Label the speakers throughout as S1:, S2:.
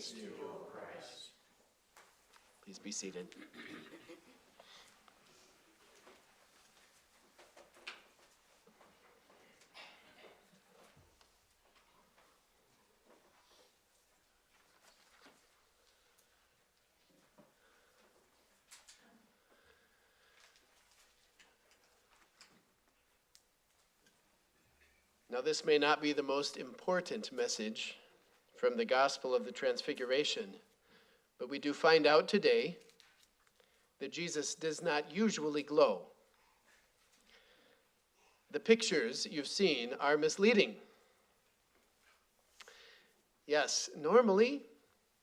S1: praise to you, O Christ.
S2: Please be seated. Now, this may not be the most important message from the Gospel of the Transfiguration, but we do find out today that Jesus does not usually glow. The pictures you've seen are misleading. Yes, normally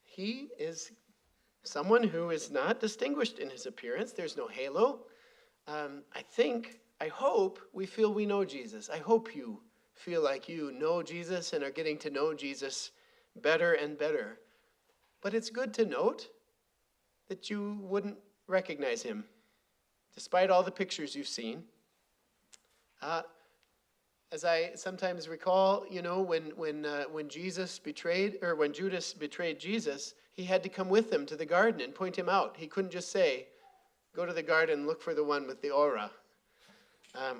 S2: he is someone who is not distinguished in his appearance. There's no halo. I hope we feel we know Jesus. I hope you feel like you know Jesus and are getting to know Jesus better and better. But it's good to note that you wouldn't recognize him, despite all the pictures you've seen. As I sometimes recall, when Jesus betrayed, or when Judas betrayed Jesus, he had to come with him to the garden and point him out. He couldn't just say, "Go to the garden, look for the one with the aura,"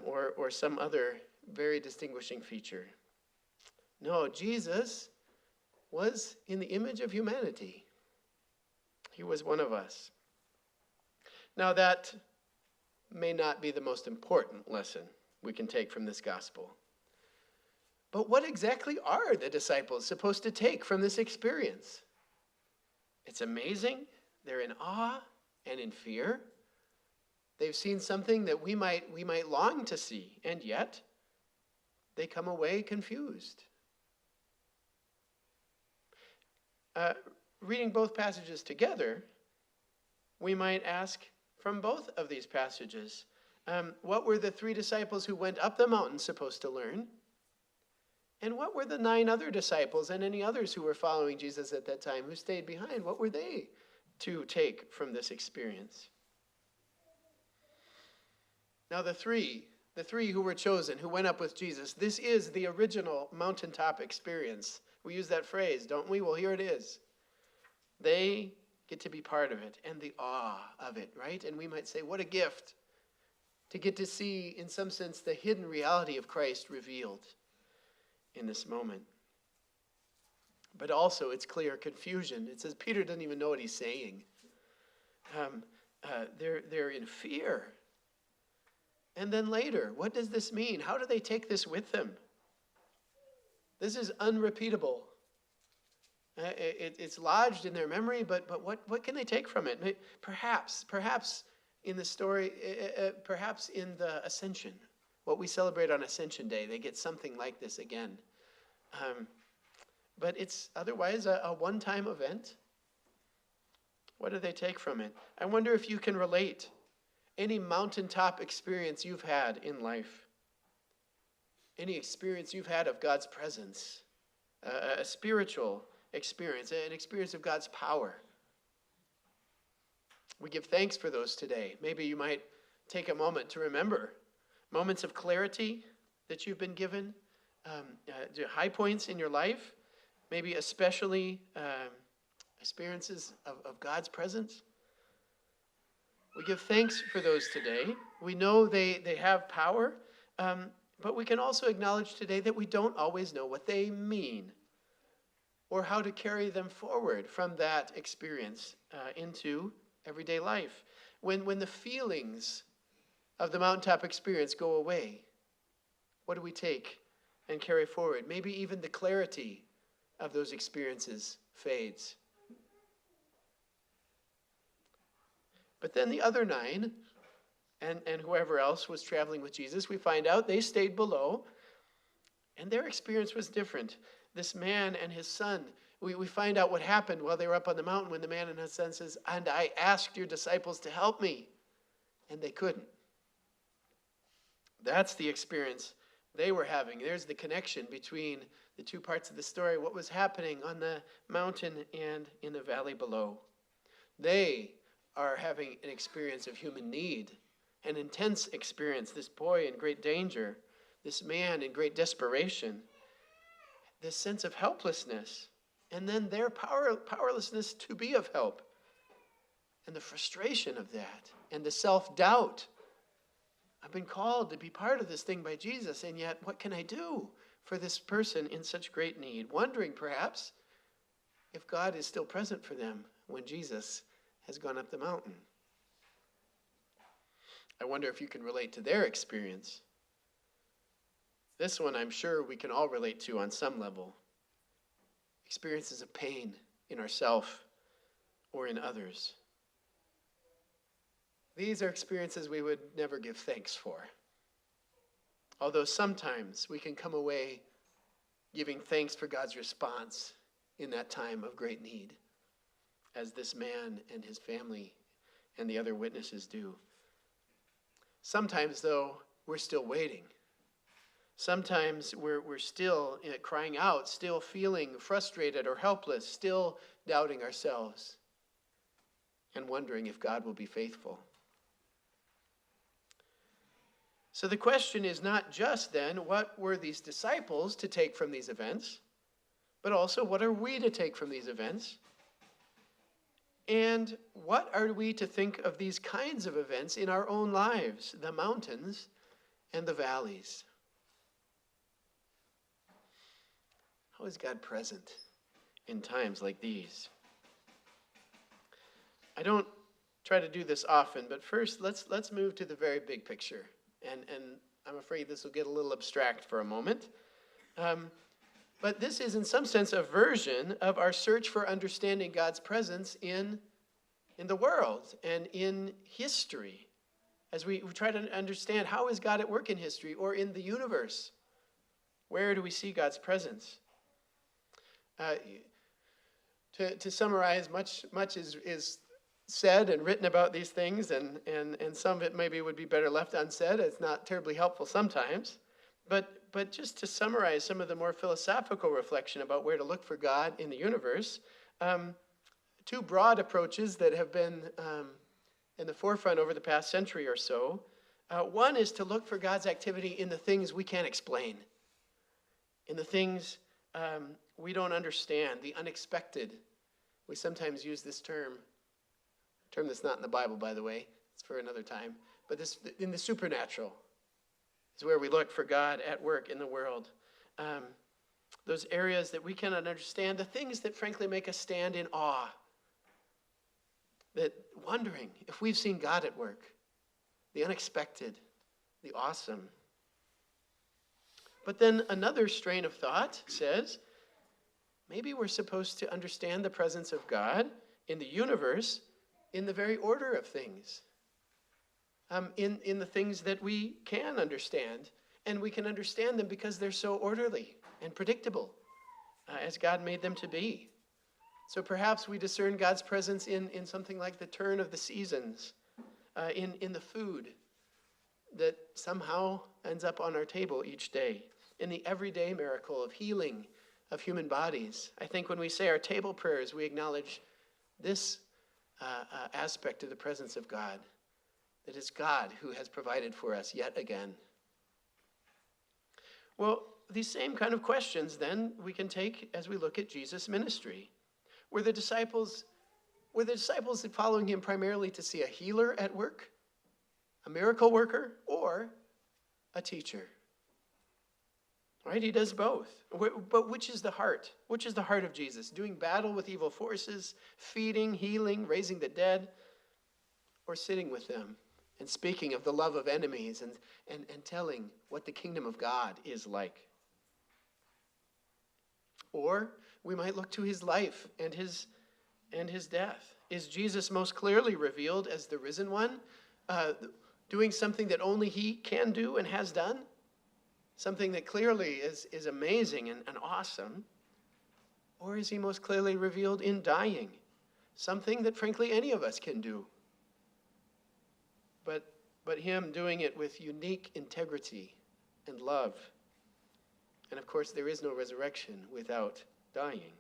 S2: or some other very distinguishing feature. No, Jesus was in the image of humanity. He was one of us. Now, that may not be the most important lesson we can take from this gospel. But what exactly are the disciples supposed to take from this experience? It's amazing. They're in awe and in fear. They've seen something that we might long to see, and yet they come away confused. Reading both passages together, we might ask from both of these passages, what were the 3 disciples who went up the mountain supposed to learn? And what were the 9 other disciples and any others who were following Jesus at that time who stayed behind? What were they to take from this experience? Now the three who were chosen, who went up with Jesus, this is the original mountaintop experience. We use that phrase, don't we? Well, here it is. They get to be part of it and the awe of it, right? And we might say, what a gift to get to see, in some sense, the hidden reality of Christ revealed in this moment. But also, it's clear confusion. It says Peter doesn't even know what he's saying. They're in fear. And then later, what does this mean? How do they take this with them? This is unrepeatable. It's lodged in their memory, but what can they take from it? Perhaps in the story, perhaps in the Ascension, what we celebrate on Ascension Day, they get something like this again. But it's otherwise a one-time event. What do they take from it? I wonder if you can relate any mountaintop experience you've had in life, any experience you've had of God's presence, a spiritual experience, an experience of God's power. We give thanks for those today. Maybe you might take a moment to remember moments of clarity that you've been given, high points in your life, maybe especially experiences of God's presence. We give thanks for those today. We know they have power, but we can also acknowledge today that we don't always know what they mean or how to carry them forward from that experience into everyday life. When the feelings of the mountaintop experience go away, what do we take and carry forward? Maybe even the clarity of those experiences fades. But then the other 9, and whoever else was traveling with Jesus, we find out they stayed below, and their experience was different. This man and his son, we find out what happened while they were up on the mountain when the man and his son says, "And I asked your disciples to help me, and they couldn't." That's the experience they were having. There's the connection between the 2 parts of the story, what was happening on the mountain and in the valley below. They are having an experience of human need, an intense experience. This boy in great danger, this man in great desperation, this sense of helplessness and then their powerlessness to be of help, and the frustration of that, and the self-doubt. I've been called to be part of this thing by Jesus, and yet what can I do for this person in such great need? Wondering perhaps if God is still present for them when Jesus has gone up the mountain. I wonder if you can relate to their experience. This one I'm sure we can all relate to on some level. Experiences of pain in ourselves or in others. These are experiences we would never give thanks for. Although sometimes we can come away giving thanks for God's response in that time of great need, as this man and his family and the other witnesses do. Sometimes, though, we're still waiting. Sometimes we're still crying out, still feeling frustrated or helpless, still doubting ourselves and wondering if God will be faithful. So the question is not just then, what were these disciples to take from these events, but also what are we to take from these events? And what are we to think of these kinds of events in our own lives, the mountains and the valleys? How is God present in times like these? I don't try to do this often, but first let's move to the very big picture. And I'm afraid this will get a little abstract for a moment. But this is in some sense a version of our search for understanding God's presence in the world and in history. As we try to understand how is God at work in history or in the universe? Where do we see God's presence? To summarize, much is said and written about these things, and some of it maybe would be better left unsaid. It's not terribly helpful sometimes. But just to summarize some of the more philosophical reflection about where to look for God in the universe, two broad approaches that have been in the forefront over the past century or so. One is to look for God's activity in the things we can't explain, in the things we don't understand, the unexpected. We sometimes use this term that's not in the Bible, by the way. It's for another time. But this in the supernatural is where we look for God at work in the world. Those areas that we cannot understand, the things that frankly make us stand in awe, that wondering if we've seen God at work, the unexpected, the awesome. But then another strain of thought says, maybe we're supposed to understand the presence of God in the universe in the very order of things, in the things that we can understand. And we can understand them because they're so orderly and predictable, as God made them to be. So perhaps we discern God's presence in something like the turn of the seasons, in the food that somehow ends up on our table each day, in the everyday miracle of healing of human bodies. I think when we say our table prayers, we acknowledge this aspect of the presence of God, that it's God who has provided for us yet again. Well, these same kind of questions then we can take as we look at Jesus' ministry. Were the disciples following him primarily to see a healer at work, a miracle worker, or a teacher? Right? He does both. But which is the heart? Which is the heart of Jesus? Doing battle with evil forces, feeding, healing, raising the dead, or sitting with them and speaking of the love of enemies and telling what the kingdom of God is like? Or we might look to his life and his death. Is Jesus most clearly revealed as the risen one, doing something that only he can do and has done? Something that clearly is amazing and awesome? Or is he most clearly revealed in dying? Something that frankly any of us can do. But him doing it with unique integrity and love. And of course, there is no resurrection without dying.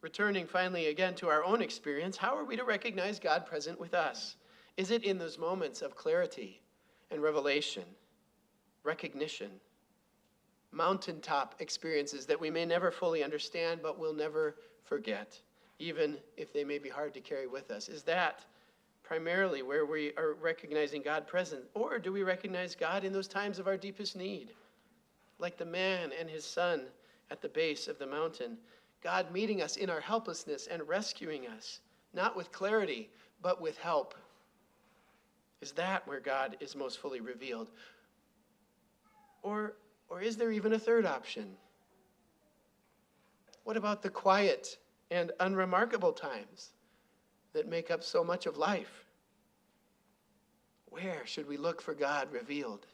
S2: Returning finally again to our own experience, how are we to recognize God present with us? Is it in those moments of clarity and revelation, recognition? mountaintop experiences that we may never fully understand, but will never forget, even if they may be hard to carry with us? Is that primarily where we are recognizing God present? Or do we recognize God in those times of our deepest need? Like the man and his son at the base of the mountain. God meeting us in our helplessness and rescuing us, not with clarity, but with help. Is that where God is most fully revealed? Or is there even a third option? What about the quiet and unremarkable times that make up so much of life? Where should we look for God revealed?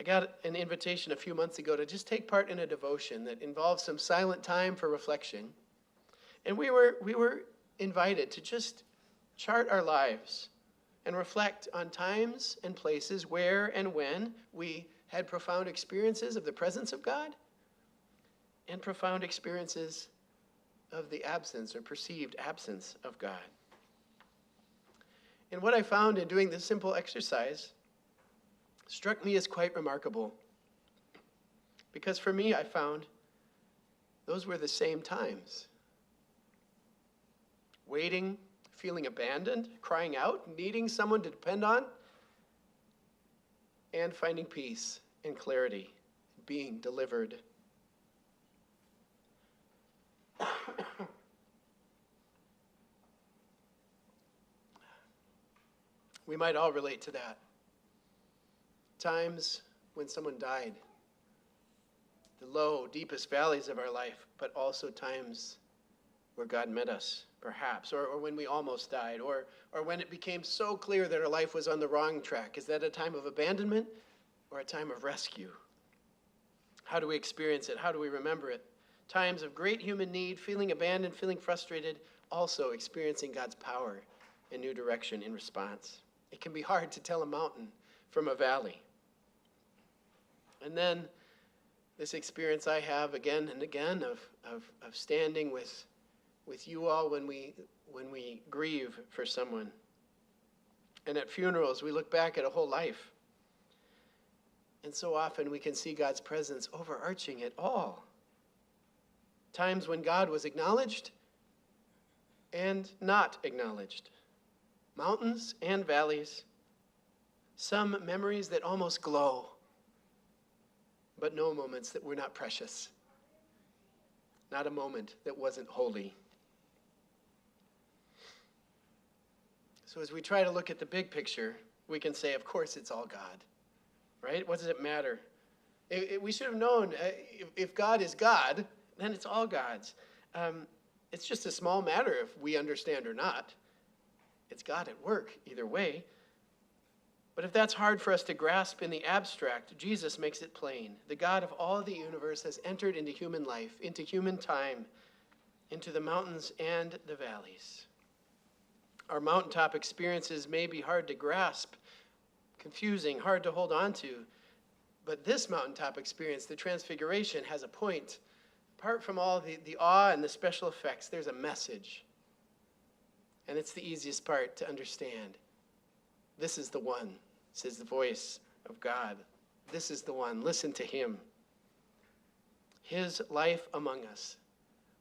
S2: I got an invitation a few months ago to just take part in a devotion that involves some silent time for reflection. And we were invited to just chart our lives and reflect on times and places where and when we had profound experiences of the presence of God and profound experiences of the absence or perceived absence of God. And what I found in doing this simple exercise struck me as quite remarkable. Because for me, I found those were the same times. Waiting, feeling abandoned, crying out, needing someone to depend on, and finding peace and clarity, being delivered. We might all relate to that. Times when someone died, the low, deepest valleys of our life, but also times where God met us, perhaps, or when we almost died, or when it became so clear that our life was on the wrong track. Is that a time of abandonment or a time of rescue? How do we experience it? How do we remember it? Times of great human need, feeling abandoned, feeling frustrated, also experiencing God's power and new direction in response. It can be hard to tell a mountain from a valley. And then this experience I have again and again of standing with you all when we grieve for someone. And at funerals, we look back at a whole life. And so often we can see God's presence overarching it all. Times when God was acknowledged and not acknowledged. Mountains and valleys. Some memories that almost glow, but no moments that were not precious. Not a moment that wasn't holy. So as we try to look at the big picture, we can say, of course, it's all God, right? What does it matter? We should have known, if God is God, then it's all God's. It's just a small matter if we understand or not. It's God at work either way. But if that's hard for us to grasp in the abstract, Jesus makes it plain. The God of all the universe has entered into human life, into human time, into the mountains and the valleys. Our mountaintop experiences may be hard to grasp, confusing, hard to hold on to. But this mountaintop experience, the Transfiguration, has a point. Apart from all the awe and the special effects, there's a message. And it's the easiest part to understand. This is the one, says the voice of God. This is the one. Listen to him. His life among us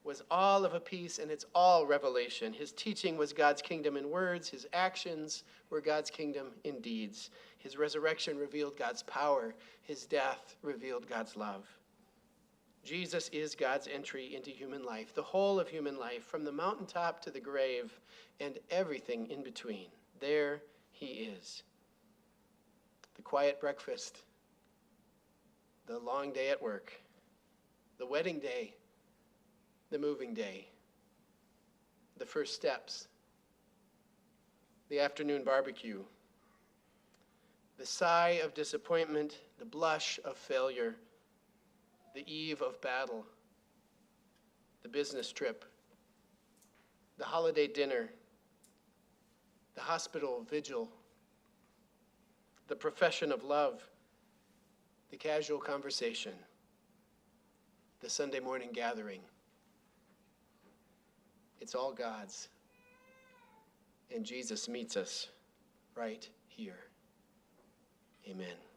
S2: was all of a piece, and it's all revelation. His teaching was God's kingdom in words. His actions were God's kingdom in deeds. His resurrection revealed God's power. His death revealed God's love. Jesus is God's entry into human life, the whole of human life, from the mountaintop to the grave, and everything in between. There he is. The quiet breakfast, the long day at work, the wedding day, the moving day, the first steps, the afternoon barbecue, the sigh of disappointment, the blush of failure, the eve of battle, the business trip, the holiday dinner, the hospital vigil, the profession of love, the casual conversation, the Sunday morning gathering. It's all God's. And Jesus meets us right here. Amen.